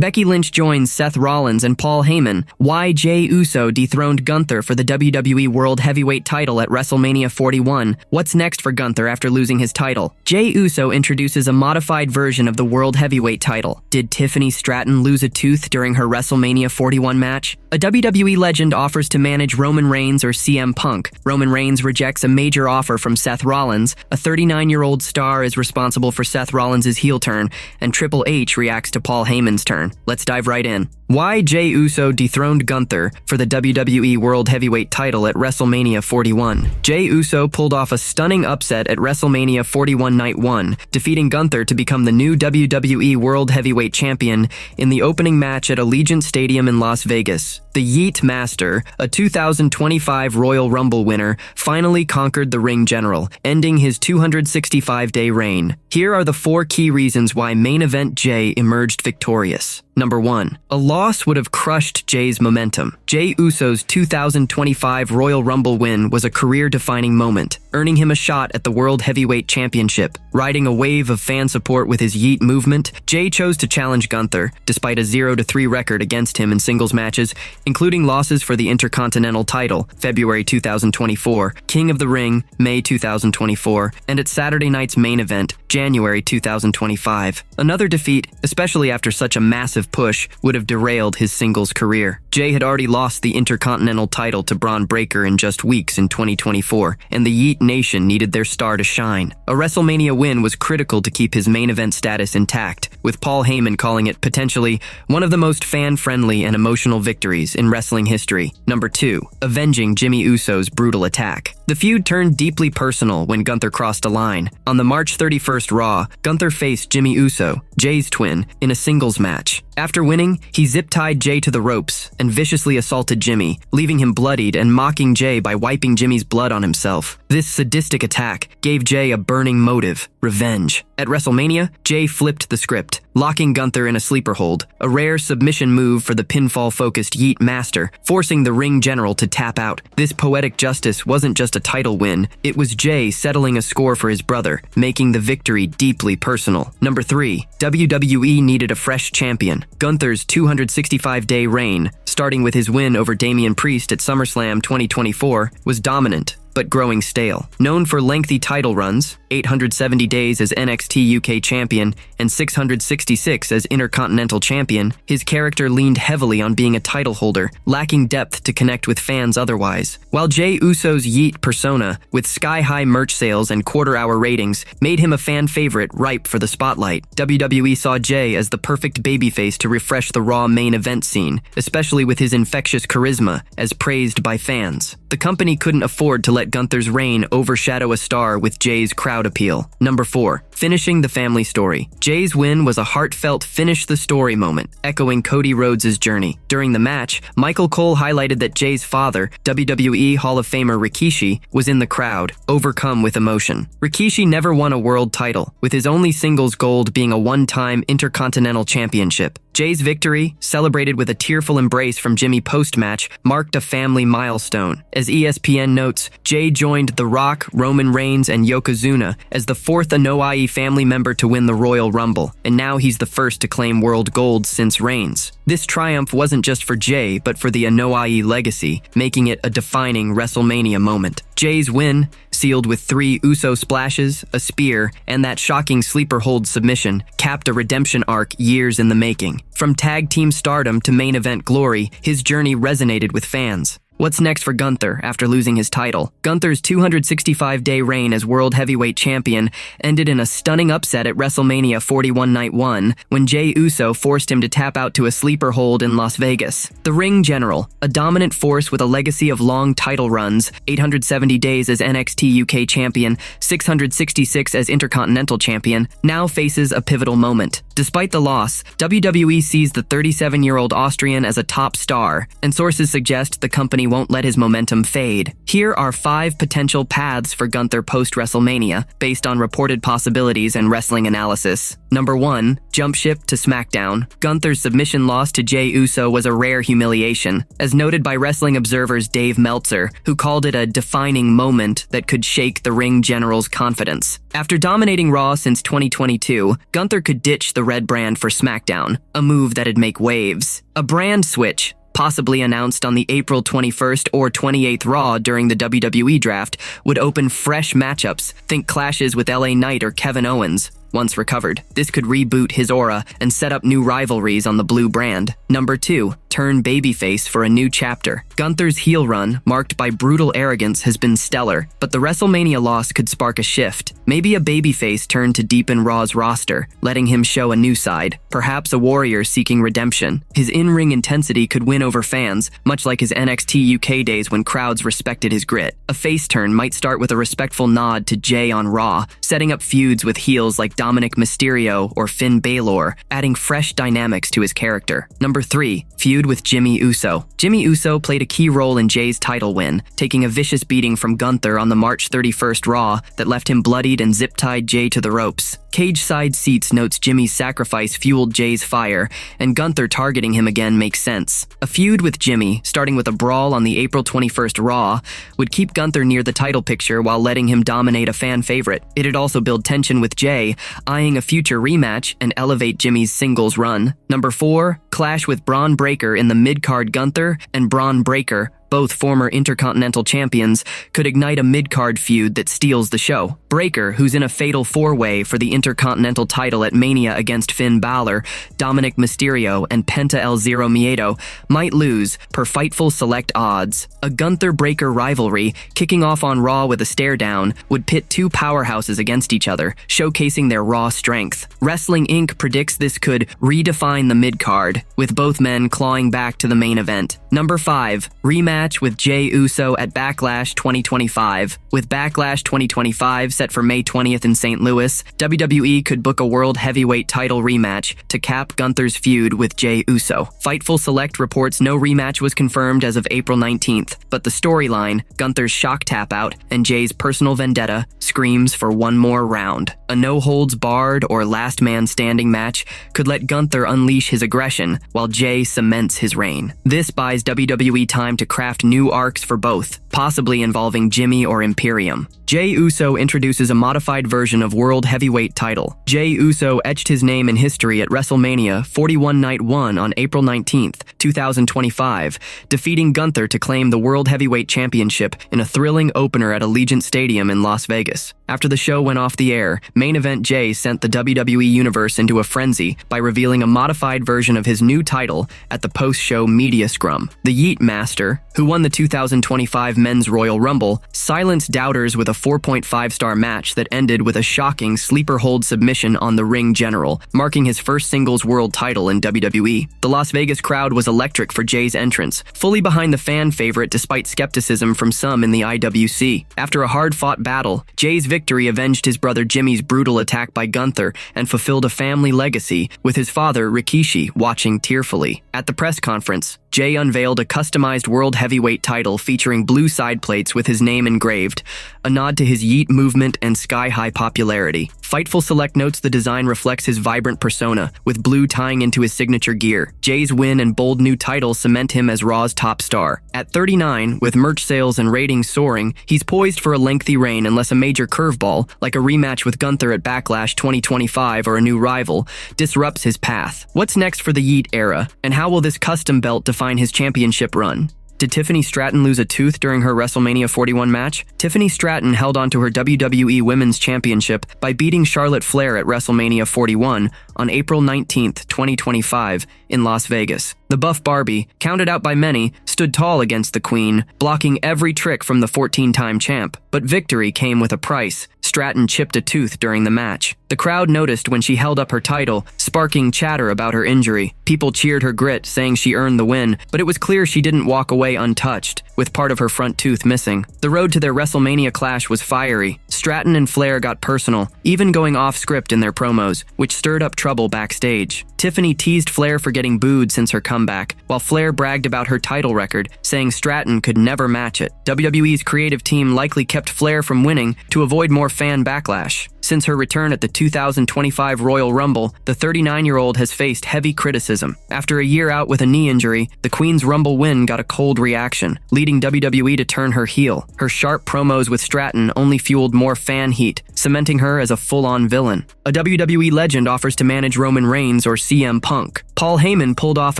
Becky Lynch joins Seth Rollins and Paul Heyman. Why Jey Uso dethroned Gunther for the WWE World Heavyweight Title at WrestleMania 41. What's next for Gunther after losing his title? Jey Uso introduces a modified version of the World Heavyweight Title. Did Tiffany Stratton lose a tooth during her WrestleMania 41 match? A WWE legend offers to manage Roman Reigns or CM Punk. Roman Reigns rejects a major offer from Seth Rollins. A 39-year-old star is responsible for Seth Rollins' heel turn, and Triple H reacts to Paul Heyman's turn. Let's dive right in. Why Jey Uso dethroned Gunther for the WWE World Heavyweight Title at WrestleMania 41. Jey Uso pulled off a stunning upset at WrestleMania 41 Night 1, defeating Gunther to become the new WWE World Heavyweight Champion in the opening match at Allegiant Stadium in Las Vegas. The Yeet Master, a 2025 Royal Rumble winner, finally conquered the ring general, ending his 265-day reign. Here are the 4 key reasons why main event Jey emerged victorious. Number 1. A loss would have crushed Jey's momentum. Jey Uso's 2025 Royal Rumble win was a career-defining moment, earning him a shot at the World Heavyweight Championship. Riding a wave of fan support with his Yeet movement, Jey chose to challenge Gunther, despite a 0-3 record against him in singles matches, including losses for the Intercontinental title, February 2024, King of the Ring, May 2024, and at Saturday night's main event, January 2025. Another defeat, especially after such a massive push, would have derailed his singles career. Jey had already lost the Intercontinental title to Braun Breaker in just weeks in 2024, and the Yeet Nation needed their star to shine. A WrestleMania win was critical to keep his main event status intact, with Paul Heyman calling it potentially one of the most fan-friendly and emotional victories in wrestling history. Number 2. Avenging Jimmy Uso's brutal attack. The feud turned deeply personal when Gunther crossed a line. On the March 31st Raw, Gunther faced Jimmy Uso, Jey's twin, in a singles match. After winning, he zip-tied Jey to the ropes and viciously assaulted Jimmy, leaving him bloodied and mocking Jey by wiping Jimmy's blood on himself. This sadistic attack gave Jey a burning motive: revenge. At WrestleMania, Jey flipped the script, locking Gunther in a sleeper hold, a rare submission move for the pinfall-focused Yeet Master, forcing the ring general to tap out. This poetic justice wasn't just a title win, it was Jey settling a score for his brother, making the victory deeply personal. Number 3. WWE needed a fresh champion. Gunther's 265-day reign, starting with his win over Damian Priest at SummerSlam 2024, was dominant, but growing stale. Known for lengthy title runs, 870 days as NXT UK champion and 666 as Intercontinental champion, his character leaned heavily on being a title holder, lacking depth to connect with fans otherwise. While Jey Uso's Yeet persona, with sky-high merch sales and quarter-hour ratings, made him a fan favorite ripe for the spotlight, WWE saw Jey as the perfect babyface to refresh the Raw main event scene, especially with his infectious charisma, as praised by fans. The company couldn't afford to let Gunther's reign overshadow a star with Jey's crowd appeal. Number 4. Finishing the family story. Jey's win was a heartfelt finish the story moment, echoing Cody Rhodes' journey. During the match, Michael Cole highlighted that Jey's father, WWE Hall of Famer Rikishi, was in the crowd, overcome with emotion. Rikishi never won a world title, with his only singles gold being a one-time Intercontinental Championship. Jey's victory, celebrated with a tearful embrace from Jimmy post-match, marked a family milestone. As ESPN notes, Jey joined The Rock, Roman Reigns, and Yokozuna as the 4th Anoa'i family member to win the Royal Rumble, and now he's the first to claim world gold since Reigns. This triumph wasn't just for Jey, but for the Anoa'i legacy, making it a defining WrestleMania moment. Jey's win, sealed with 3 Uso splashes, a spear, and that shocking sleeper hold submission, capped a redemption arc years in the making. From tag team stardom to main event glory, his journey resonated with fans. What's next for Gunther after losing his title? Gunther's 265-day reign as World Heavyweight Champion ended in a stunning upset at WrestleMania 41 Night 1 when Jey Uso forced him to tap out to a sleeper hold in Las Vegas. The ring general, a dominant force with a legacy of long title runs, 870 days as NXT UK Champion, 666 as Intercontinental Champion, now faces a pivotal moment. Despite the loss, WWE sees the 37-year-old Austrian as a top star, and sources suggest the company won't let his momentum fade. Here are 5 potential paths for Gunther post-WrestleMania, based on reported possibilities and wrestling analysis. Number 1. Jump ship to Smackdown. Gunther's submission loss to Jey Uso was a rare humiliation, as noted by Wrestling Observer's Dave Meltzer, who called it a defining moment that could shake the ring general's confidence. After dominating Raw since 2022, Gunther could ditch the red brand for SmackDown, a move that'd make waves. A brand switch, possibly announced on the April 21st or 28th Raw during the WWE draft, would open fresh matchups, think clashes with LA Knight or Kevin Owens. Once recovered, this could reboot his aura and set up new rivalries on the blue brand. Number 2. Turn babyface for a new chapter. Gunther's heel run, marked by brutal arrogance, has been stellar, but the WrestleMania loss could spark a shift. Maybe a babyface turn to deepen Raw's roster, letting him show a new side. Perhaps a warrior seeking redemption. His in-ring intensity could win over fans, much like his NXT UK days when crowds respected his grit. A face turn might start with a respectful nod to Jey on Raw, setting up feuds with heels like Dominic Mysterio or Finn Balor, adding fresh dynamics to his character. Number 3. Feud with Jimmy Uso. Jimmy Uso played a key role in Jey's title win, taking a vicious beating from Gunther on the March 31st Raw that left him bloodied and zip-tied Jey to the ropes. Cage Side Seats notes Jimmy's sacrifice fueled Jey's fire, and Gunther targeting him again makes sense. A feud with Jimmy, starting with a brawl on the April 21st Raw, would keep Gunther near the title picture while letting him dominate a fan favorite. It'd also build tension with Jey, eyeing a future rematch and elevate Jimmy's singles run. Number 4. Clash with Braun Breaker in the mid-card. Gunther and Braun Breaker, both former Intercontinental champions, could ignite a mid-card feud that steals the show. Breaker, who's in a fatal 4-way for the Intercontinental title at Mania against Finn Balor, Dominic Mysterio, and Penta El Zero Miedo, might lose per Fightful Select odds. A Gunther-Breaker rivalry, kicking off on Raw with a stare-down, would pit 2 powerhouses against each other, showcasing their Raw strength. Wrestling Inc. predicts this could redefine the mid-card, with both men clawing back to the main event. Number 5. Rematch with Jey Uso at Backlash 2025. With Backlash 2025 set for May 20th in St. Louis, WWE could book a World Heavyweight Title rematch to cap Gunther's feud with Jey Uso. Fightful Select reports no rematch was confirmed as of April 19th, but the storyline, Gunther's shock tap-out, and Jey's personal vendetta, screams for one more round. A no-holds-barred or last-man-standing match could let Gunther unleash his aggression, while Jey cements his reign. This buys WWE time to craft new arcs for both, possibly involving Jimmy or Imperium. Jey Uso introduces a modified version of World Heavyweight Title. Jey Uso etched his name in history at WrestleMania 41 Night 1 on April 19th, 2025, defeating Gunther to claim the World Heavyweight Championship in a thrilling opener at Allegiant Stadium in Las Vegas. After the show went off the air, Main Event Jey sent the WWE Universe into a frenzy by revealing a modified version of his new title at the post-show media scrum. The Yeet Master, who won the 2025 Men's Royal Rumble, silenced doubters with a 4.5-star match that ended with a shocking sleeper hold submission on the Ring General, marking his first singles world title in WWE. The Las Vegas crowd was electric for Jey's entrance, fully behind the fan favorite despite skepticism from some in the IWC. After a hard-fought battle, Jey's victory avenged his brother Jimmy's brutal attack by Gunther and fulfilled a family legacy, with his father, Rikishi, watching tearfully. At the press conference, Jey unveiled a customized World Heavyweight title featuring blue side plates with his name engraved, a nod to his Yeet movement and sky-high popularity. Fightful Select notes the design reflects his vibrant persona, with blue tying into his signature gear. Jey's win and bold new title cement him as Raw's top star. At 39, with merch sales and ratings soaring, he's poised for a lengthy reign unless a major curveball, like a rematch with Gunther at Backlash 2025 or a new rival, disrupts his path. What's next for the Yeet era, and how will this custom belt define his championship run? Did Tiffany Stratton lose a tooth during her WrestleMania 41 match? Tiffany Stratton held onto her WWE Women's Championship by beating Charlotte Flair at WrestleMania 41 on April 19, 2025, in Las Vegas. The buff Barbie, counted out by many, stood tall against the Queen, blocking every trick from the 14-time champ. But victory came with a price. Stratton chipped a tooth during the match. The crowd noticed when she held up her title, sparking chatter about her injury. People cheered her grit, saying she earned the win, but it was clear she didn't walk away untouched. with part of her front tooth missing. The road to their WrestleMania clash was fiery. Stratton and Flair got personal, even going off script in their promos, which stirred up trouble backstage. Tiffany teased Flair for getting booed since her comeback, while Flair bragged about her title record, saying Stratton could never match it. WWE's creative team likely kept Flair from winning to avoid more fan backlash. Since her return at the 2025 Royal Rumble, the 39-year-old has faced heavy criticism. After a year out with a knee injury, the Queen's Rumble win got a cold reaction, leading WWE to turn her heel. Her sharp promos with Stratton only fueled more fan heat, cementing her as a full-on villain. A WWE legend offers to manage Roman Reigns or CM Punk. Paul Heyman pulled off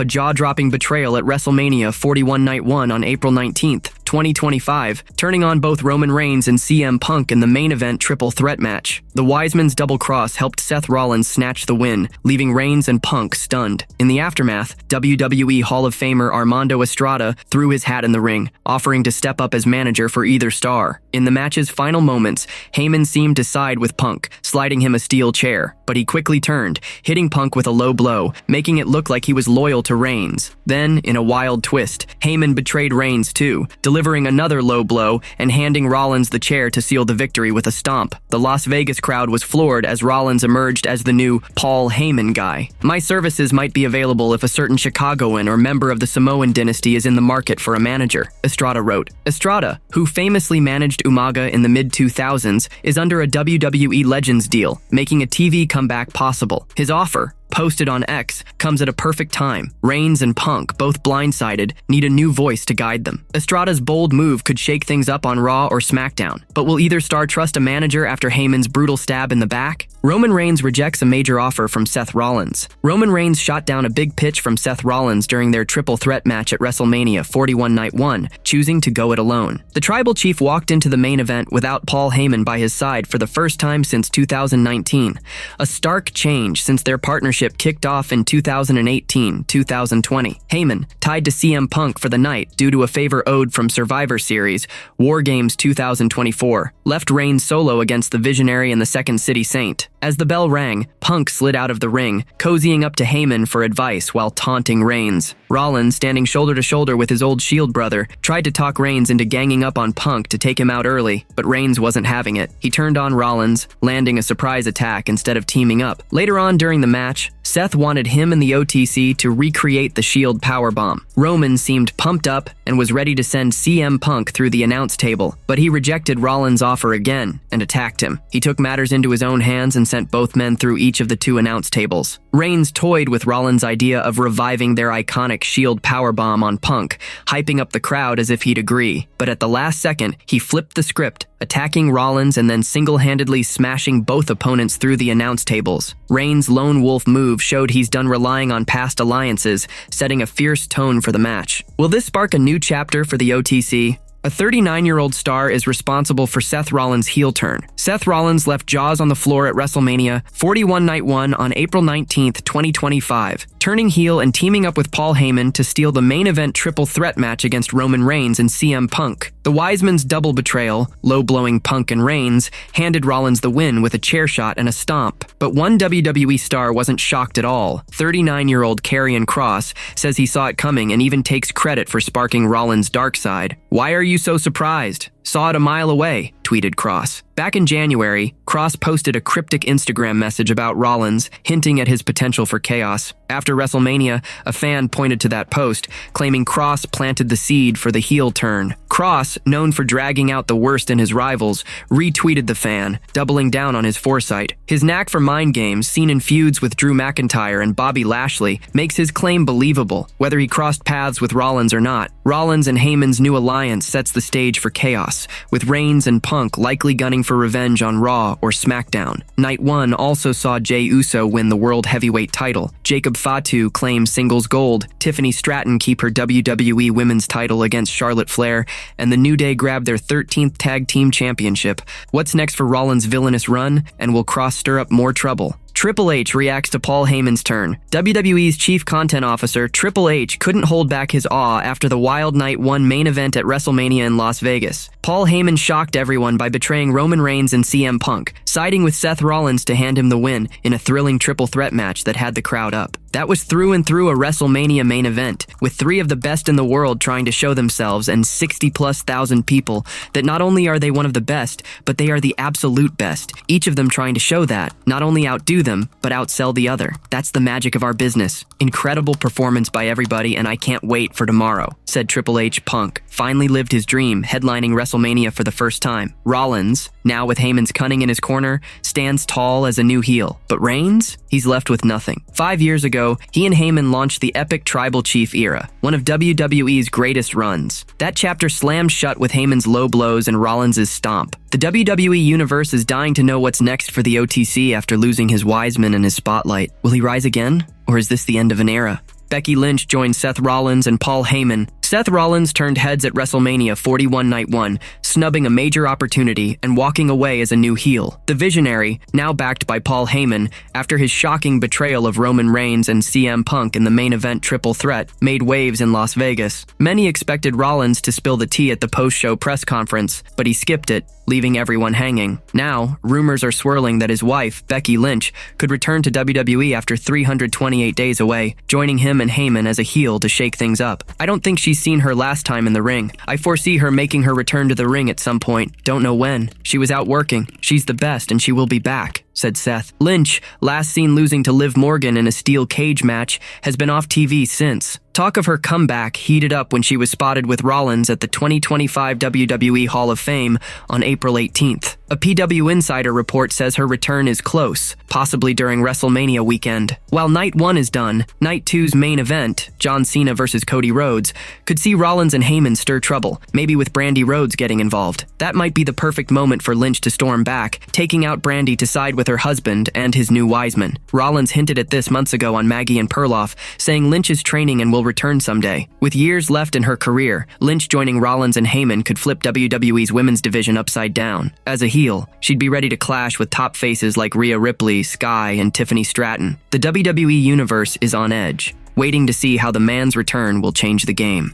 a jaw-dropping betrayal at WrestleMania 41 Night 1 on April 19th, 2025, turning on both Roman Reigns and CM Punk in the main event triple threat match. The Wiseman's double cross helped Seth Rollins snatch the win, leaving Reigns and Punk stunned. In the aftermath, WWE Hall of Famer Armando Estrada threw his hat in the ring, offering to step up as manager for either star. In the match's final moments, Heyman seemed to side with Punk, sliding him a steel chair, but he quickly turned, hitting Punk with a low blow, making it look like he was loyal to Reigns. Then, in a wild twist, Heyman betrayed Reigns too, delivering another low blow and handing Rollins the chair to seal the victory with a stomp. The Las Vegas crowd was floored as Rollins emerged as the new Paul Heyman guy. My services might be available if a certain Chicagoan or member of the Samoan dynasty is in the market for a manager, Estrada wrote. Estrada, who famously managed Umaga in the mid-2000s, is under a WWE Legends deal, making a TV comeback possible. His offer, posted on X, comes at a perfect time. Reigns and Punk, both blindsided, need a new voice to guide them. Estrada's bold move could shake things up on Raw or Smackdown, but will either star trust a manager after Heyman's brutal stab in the back? Roman Reigns rejects a major offer from Seth Rollins. Roman Reigns shot down a big pitch from Seth Rollins during their triple threat match at WrestleMania 41 Night 1, choosing to go it alone. The Tribal Chief walked into the main event without Paul Heyman by his side for the first time since 2019, a stark change since their partnership kicked off in 2018-2020. Heyman, tied to CM Punk for the night due to a favor owed from Survivor Series, War Games 2024, left Reigns solo against the Visionary and the Second City Saint. As the bell rang, Punk slid out of the ring, cozying up to Heyman for advice while taunting Reigns. Rollins, standing shoulder to shoulder with his old Shield brother, tried to talk Reigns into ganging up on Punk to take him out early, but Reigns wasn't having it. He turned on Rollins, landing a surprise attack instead of teaming up. Later on during the match, Seth wanted him and the OTC to recreate the Shield powerbomb. Roman seemed pumped up and was ready to send CM Punk through the announce table, but he rejected Rollins' offer again and attacked him. He took matters into his own hands and sent both men through each of the two announce tables. Reigns toyed with Rollins' idea of reviving their iconic Shield powerbomb on Punk, hyping up the crowd as if he'd agree. But at the last second, he flipped the script, attacking Rollins and then single-handedly smashing both opponents through the announce tables. Reigns' lone wolf move showed he's done relying on past alliances, setting a fierce tone for the match. Will this spark a new chapter for the OTC? A 39-year-old star is responsible for Seth Rollins' heel turn. Seth Rollins left jaws on the floor at WrestleMania 41 Night 1 on April 19, 2025, turning heel and teaming up with Paul Heyman to steal the main event triple threat match against Roman Reigns and CM Punk. The Wiseman's double betrayal, low-blowing Punk and Reigns, handed Rollins the win with a chair shot and a stomp. But one WWE star wasn't shocked at all. 39-year-old Karrion Kross says he saw it coming and even takes credit for sparking Rollins' dark side. "Why are you so surprised? Saw it a mile away," tweeted Kross. Back in January, Kross posted a cryptic Instagram message about Rollins, hinting at his potential for chaos. After WrestleMania, a fan pointed to that post, claiming Kross planted the seed for the heel turn. Kross, known for dragging out the worst in his rivals, retweeted the fan, doubling down on his foresight. His knack for mind games, seen in feuds with Drew McIntyre and Bobby Lashley, makes his claim believable, whether he crossed paths with Rollins or not. Rollins and Heyman's new alliance sets the stage for chaos, with Reigns and Punk likely gunning for revenge on Raw or Smackdown. Night 1 also saw Jey Uso win the World Heavyweight Title. Jacob Fatu claims singles gold. Tiffany Stratton keep her WWE Women's title against Charlotte Flair, and the New Day grab their 13th Tag Team Championship. What's next for Rollins' villainous run, and will Kross stir up more trouble? Triple H reacts to Paul Heyman's turn. WWE's chief content officer, Triple H, couldn't hold back his awe after the Wild Night 1 main event at WrestleMania in Las Vegas. Paul Heyman shocked everyone by betraying Roman Reigns and CM Punk, siding with Seth Rollins to hand him the win in a thrilling triple threat match that had the crowd up. That was through and through a WrestleMania main event, with 3 of the best in the world trying to show themselves and 60+ thousand people that not only are they one of the best, but they are the absolute best. Each of them trying to show that, not only outdo them, but outsell the other. That's the magic of our business. Incredible performance by everybody, and I can't wait for tomorrow, said Triple H. Punk finally lived his dream, headlining WrestleMania for the first time. Rollins, now with Heyman's cunning in his corner, stands tall as a new heel. But Reigns? He's left with nothing. 5 years ago, he and Heyman launched the epic Tribal Chief era, one of WWE's greatest runs. That chapter slammed shut with Heyman's low blows and Rollins' stomp. The WWE Universe is dying to know what's next for the OTC after losing his Wiseman and his spotlight. Will he rise again? Or is this the end of an era? Becky Lynch joined Seth Rollins and Paul Heyman. Seth Rollins turned heads at WrestleMania 41 Night 1, snubbing a major opportunity and walking away as a new heel. The Visionary, now backed by Paul Heyman, after his shocking betrayal of Roman Reigns and CM Punk in the main event triple threat, made waves in Las Vegas. Many expected Rollins to spill the tea at the post-show press conference, but he skipped it, leaving everyone hanging. Now, rumors are swirling that his wife, Becky Lynch, could return to WWE after 328 days away, joining him and Heyman as a heel to shake things up. I don't think she's seen her last time in the ring. I foresee her making her return to the ring at some point. Don't know when. She was out working. She's the best and she will be back, said Seth. Lynch, last seen losing to Liv Morgan in a steel cage match, has been off TV since. Talk of her comeback heated up when she was spotted with Rollins at the 2025 WWE Hall of Fame on April 18th. A PW Insider report says her return is close, possibly during WrestleMania weekend. While Night 1 is done, Night 2's main event, John Cena versus Cody Rhodes, could see Rollins and Heyman stir trouble, maybe with Brandi Rhodes getting involved. That might be the perfect moment for Lynch to storm back, taking out Brandi to side with her husband and his new Wiseman. Rollins hinted at this months ago on Maggie and Perloff, saying Lynch is training and will return someday. With years left in her career, Lynch joining Rollins and Heyman could flip WWE's women's division upside down. As a heel, she'd be ready to clash with top faces like Rhea Ripley, Sky, and Tiffany Stratton. The WWE Universe is on edge, waiting to see how the man's return will change the game.